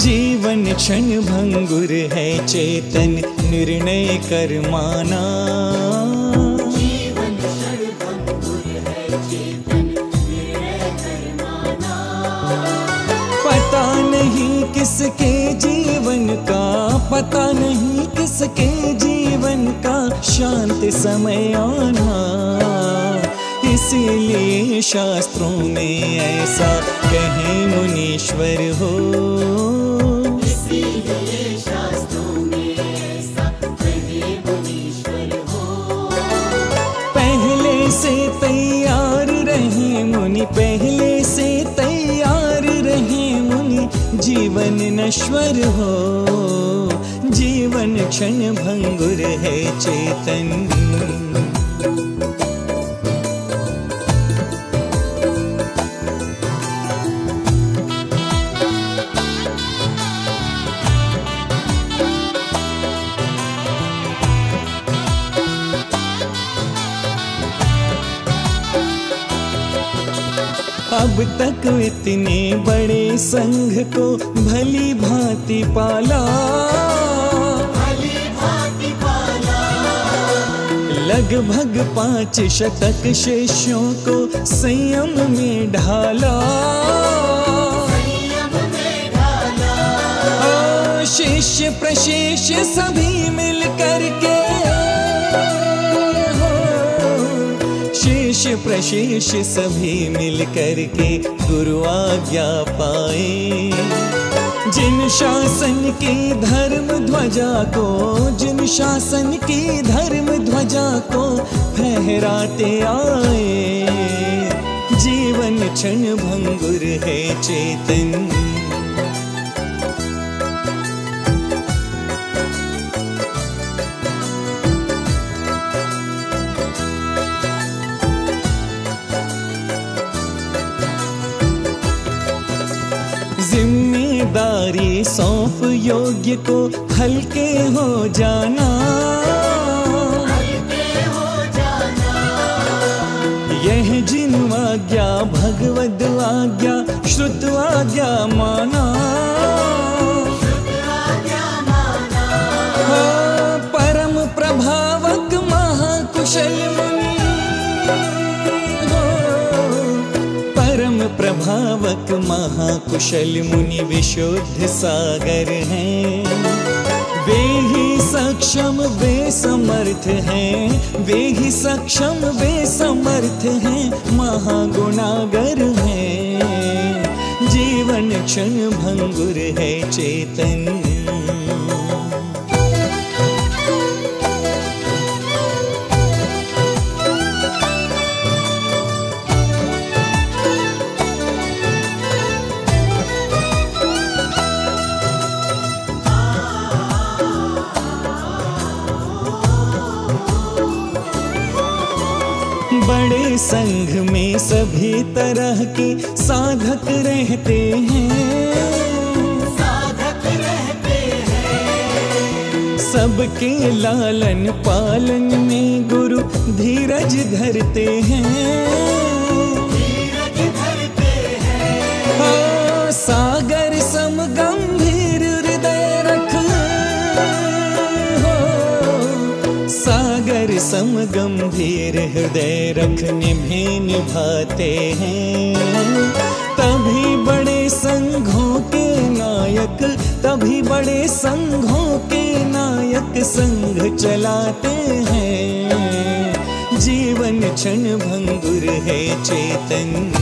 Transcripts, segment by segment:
जीवन क्षण भंगुर है चेतन निर्णय कर माना। जीवन क्षण भंगुर है चेतन निर्णय कर माना। पता नहीं किसके जीवन का, पता नहीं किसके जीवन का शांत समय आना। इसीलिए शास्त्रों में ऐसा कहे मुनीश्वर हो, इसीलिए शास्त्रों में ऐसा कहे मुनीश्वर हो। पहले से तैयार रहे मुनि, पहले से तैयार रहे मुनि, जीवन नश्वर हो। जीवन क्षण भंगुर है चेतन। अब तक इतने बड़े संघ को भली भांति पाला, भली भांति पाला। लगभग 5 शतक शिष्यों को संयम में ढाला, संयम में ढाला। शिष्य प्रशिष्य सभी मिल करके, शिष्य प्रशिष्य सभी मिल करके गुरु आज्ञा पाए। जिन शासन की धर्म ध्वजा को, जिन शासन की धर्म ध्वजा को फहराते आए। जीवन क्षण भंगुर है चेतन। जिम्मेदारी सौंप योग्य को हल्के हो जाना, हल्के हो जाना। यह जिन आज्ञा भगवद आज्ञा श्रुत आज्ञा माना। शुद्ध आज्ञा माना। परम प्रभावक महाकुशल मुनि, परम प्रभावक महाकुशल मुनि विशुद्ध सागर हैं। वे ही सक्षम वे समर्थ हैं, वे ही सक्षम वे समर्थ हैं, महागुणागर हैं। जीवन क्षण भंगुर है चेतन। बड़े संघ में सभी तरह के साधक रहते हैं, साधक रहते हैं। सबके लालन पालन में गुरु धीरज धरते हैं। धीरज धरते हैं। सागर सम गंभीर हृदय रख, सागर सम गंभीर हृदय रख निभाते हैं। तभी बड़े संघों के नायक, तभी बड़े संघों के नायक संघ चलाते हैं। जीवन क्षण भंगुर है चेतन।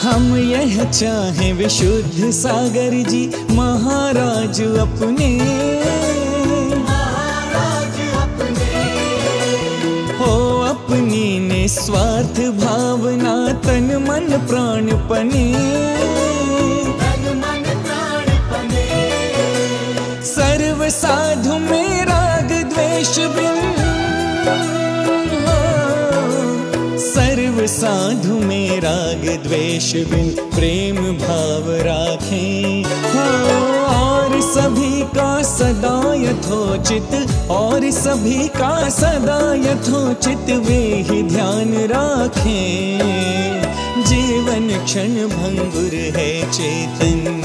हम यह चाहें विशुद्ध सागर जी महाराज अपने, महाराज अपने। हो अपनी निस्वार्थ भावना तन मन प्राणपने। तन मन प्राणपने। सर्व साधु में राग द्वेष बिन, सर्व सर्व साधु में राग द्वेष बिन प्रेम भाव राखें। और सभी का सदा यथोचित, और सभी का सदा यथोचित वे ही ध्यान राखें। जीवन क्षण भंगुर है चेतन,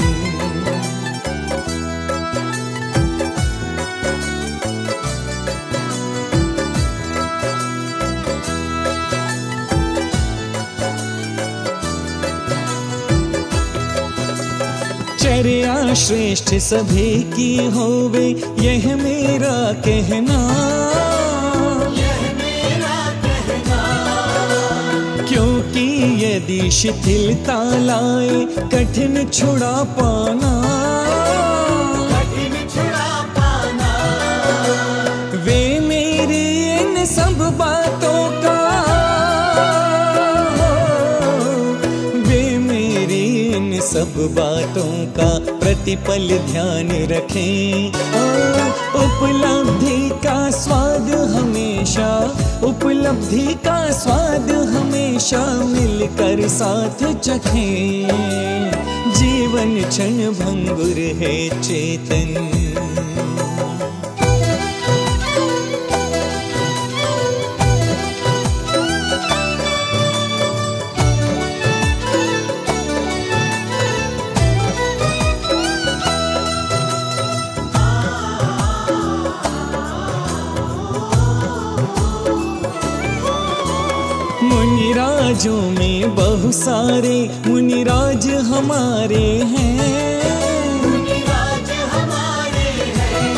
चर्या श्रेष्ठ सभी की होवे यह मेरा कहना। यह मेरा कहना, क्योंकि यदि शिथिलता लाए कठिन छुड़ा पाना। कठिन छुड़ा पाना, वे मेरी इन सब बातों का, वे मेरी इन सब बातों का प्रतिपल ध्यान रखें। उपलब्धि का स्वाद हमेशा, उपलब्धि का स्वाद हमेशा मिलकर साथ चखें। जीवन क्षण भंगुर है चेतन, मुनिराजों में बहु सारे मुनिराज हमारे हैं। मुनिराज हमारे हैं।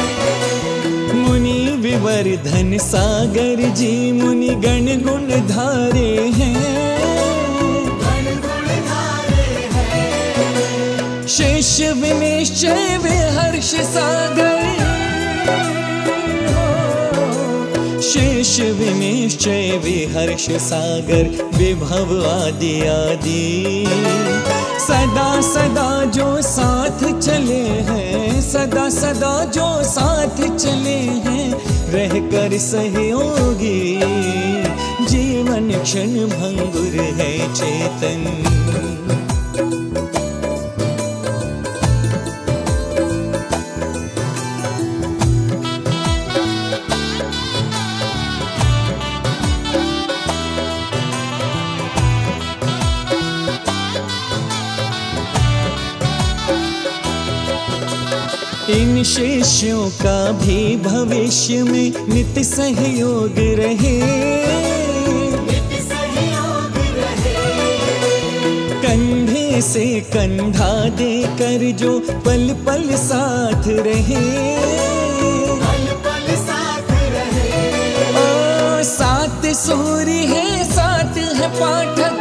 मुनि विवर्धन सागर जी मुनि गण गुण धारे हैं। गण गुण धारे हैं। शिष्य विनिश्चय विहर्ष सागर, शिष्य विनिश्चय विहर्ष सागर विभव आदि आदि। सदा सदा जो साथ चले हैं, सदा सदा जो साथ चले हैं, रहकर सहयोगी। जीवन क्षण भंगुर है चेतन, इन शिष्यों का भी भविष्य में नित्य सहयोग रहे। नित्य सहयोग रहे। कंधे से कंधा देकर जो पल पल साथ रहे। पल पल साथ रहे। ओ साथ सूर्य है साथ है पाठक,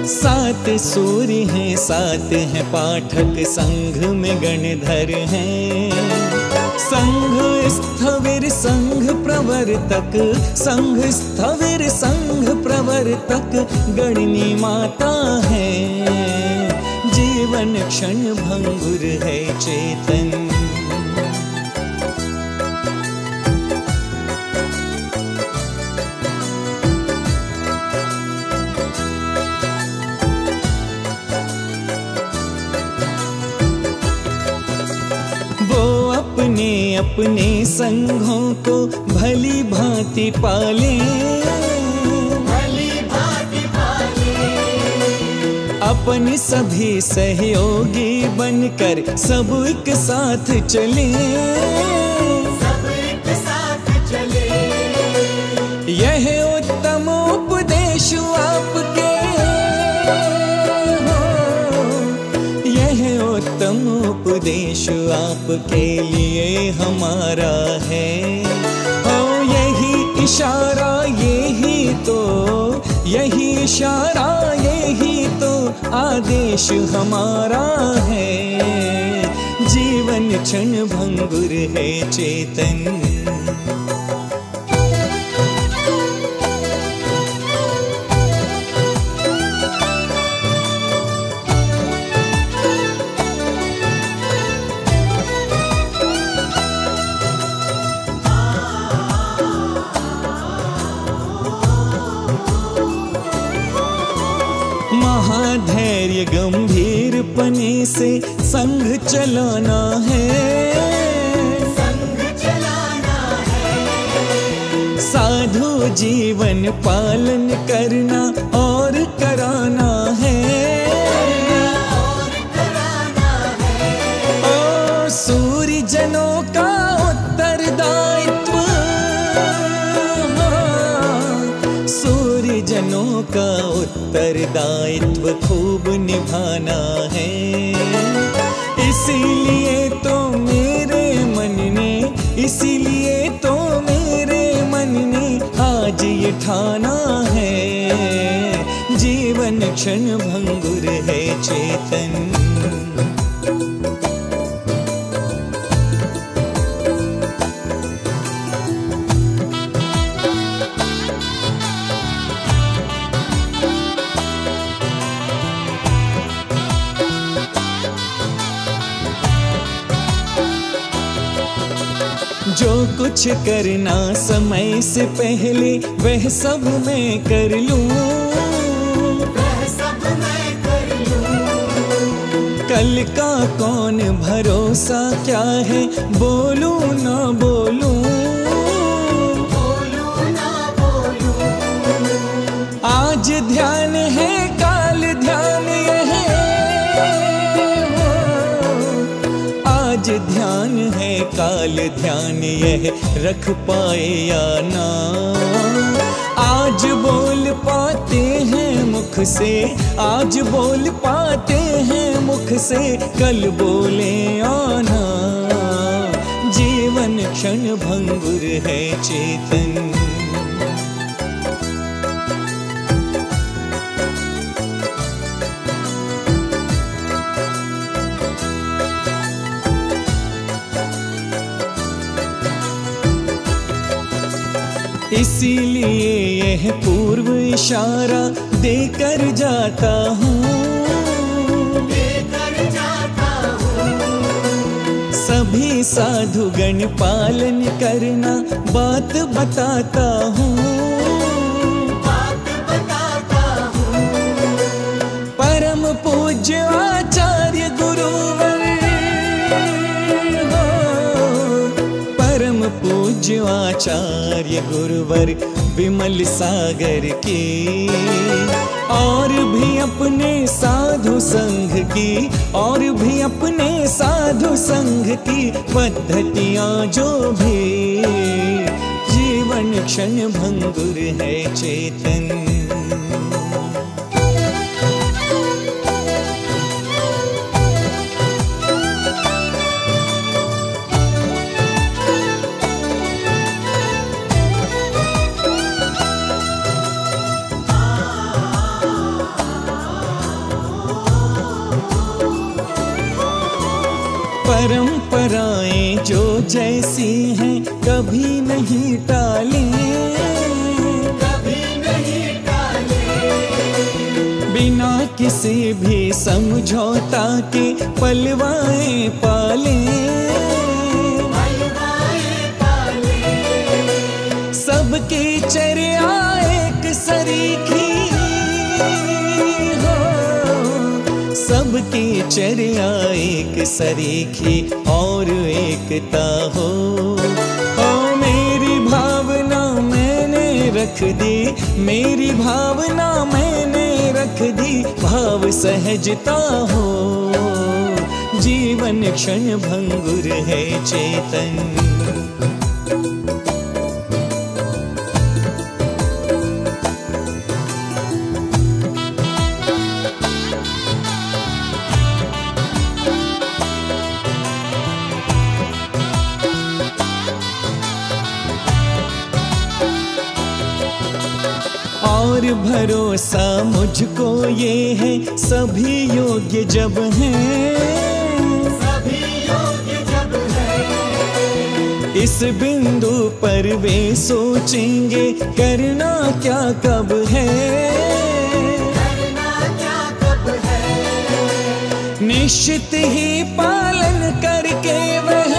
सात सूर्य हैं सात हैं पाठक, संघ में गणधर हैं। संघ स्थविर संघ प्रवर्तक, संघ स्थविर संघ प्रवर्तक गणनी माता है। जीवन क्षण भंगुर है चेतन, अपने अपने संघों को भली भांति पाले। भली भांति पाले। अपने सभी सहयोगी बनकर सब एक साथ चले। सब एक साथ चले। यह उत्तम उपदेश आपके, यह उत्तम उपदेश आपके लिए हमारा है। ओ यही इशारा यही तो, यही इशारा यही तो आदेश हमारा है। जीवन क्षण भंगुर है चेतन, ये गंभीर पने से संग चलाना है, संग चलाना है। साधु जीवन पालन करना और कराना है, और कराना है। ओ सूर्य जनों का उत्तरदायित्व, सूर्य जनों का उत्तरदायित्व खूब निभाना है। इसीलिए तो मेरे मन ने, इसीलिए तो मेरे मन ने आज ये ठाना है, जीवन क्षण भंगुर है चेतन। जो कुछ करना समय से पहले वह सब मैं कर लूं, वह सब मैं कर लूं। कल का कौन भरोसा क्या है, बोलूं ना बोलूं, बोलूं ना बोलूं। आज ध्यान है काल ध्यान यह, आज ध्यान है काल ध्यान यह, रख पाए या ना। आज बोल पाते हैं मुख से, आज बोल पाते हैं मुख से, कल बोले आना, जीवन क्षण भंगुर है चेतन। इसीलिए यह पूर्व इशारा देकर जाता हूँ, देकर जाता हूँ। सभी साधुगण पालन करना बात बताता हूँ, बात बताता हूँ। परम पूज्य आचार्य गुरुवर, परम पूज्य आचार्य गुरुवर विमल सागर की, और भी अपने साधु संघ की, और भी अपने साधु संघ की पद्धतियां जो भी, जीवन क्षण भंगुर है चेतन। परंपराएं जो जैसी हैं कभी नहीं टालें, कभी नहीं टाले। बिना किसी भी समझौता के पलवाएं पालें, पलवाएं पाले। सबकी चर्या एक सरीखी हो, सबकी चर्या एक सरीखी और एकता हो। ओ मेरी भावना मैंने रख दी, मेरी भावना मैंने रख दी, भाव सहजता हो, जीवन क्षण भंगुर है चेतन। और भरोसा मुझको ये है सभी योग्य जब हैं, सभी योग्य जब है। इस बिंदु पर वे सोचेंगे करना क्या कब है, करना क्या कब है। निश्चित ही पालन करके वह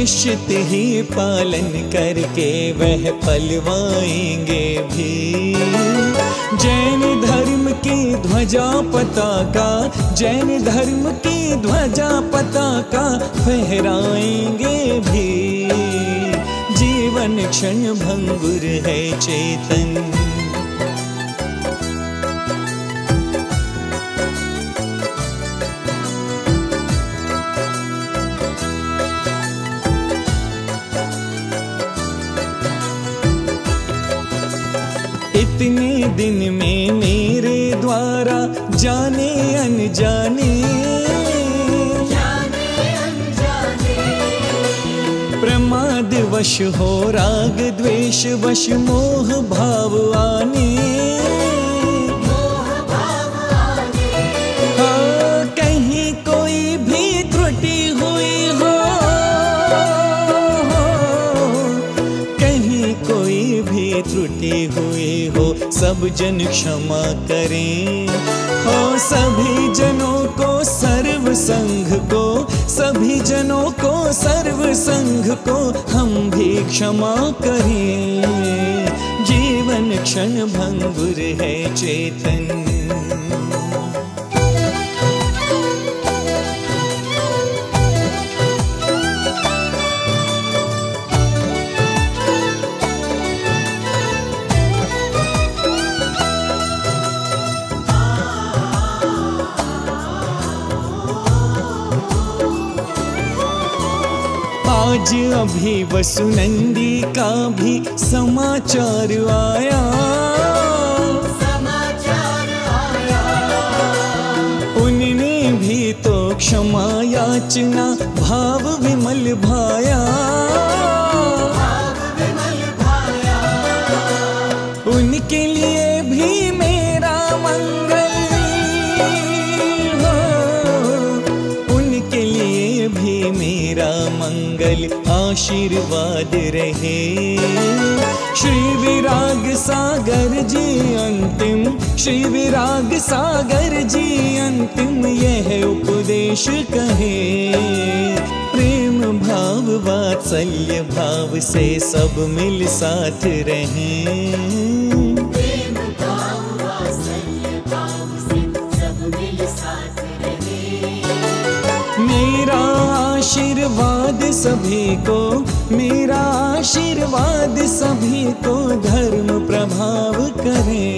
निश्चित ही पालन करके वह पलवाएंगे भी। जैन धर्म की ध्वजा पताका, जैन धर्म की ध्वजा पताका फहराएंगे भी। जीवन क्षण भंगुर है चेतन, इतने दिन में मेरे द्वारा जाने अनजाने, प्रमाद वश हो राग द्वेष वश मोह भाव आने। हाँ, कहीं कोई भी त्रुटि हुई हो, कहीं कोई भी त्रुटि हुई हो, सब जन क्षमा करें। हो सभी जनों को सर्व संघ को, सभी जनों को सर्व संघ को हम भी क्षमा करें। जीवन क्षण भंगुर है चेतन, आज अभी वसुनंदी का भी समाचार आया, उनने भी तो क्षमा याचना भाव विमल भाया। उनके लिए भी मेरा मंगल हो, उनके लिए भी मेरा मंगल आशीर्वाद रहे। श्री विराग सागर जी अंतिम, श्री विराग सागर जी अंतिम यह उपदेश कहे। प्रेम भाव वात्सल्य भाव से सब मिल साथ रहें। प्रेम भाव वात्सल्य भाव से सब मिल साथ रहें। मेरा आशीर्वाद सभी को, मेरा आशीर्वाद सभी को धर्म प्रभाव करे।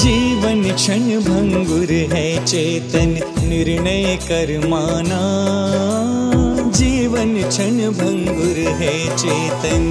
जीवन क्षण भंगुर है चेतन निर्णय कर माना। जीवन क्षण भंगुर है चेतन।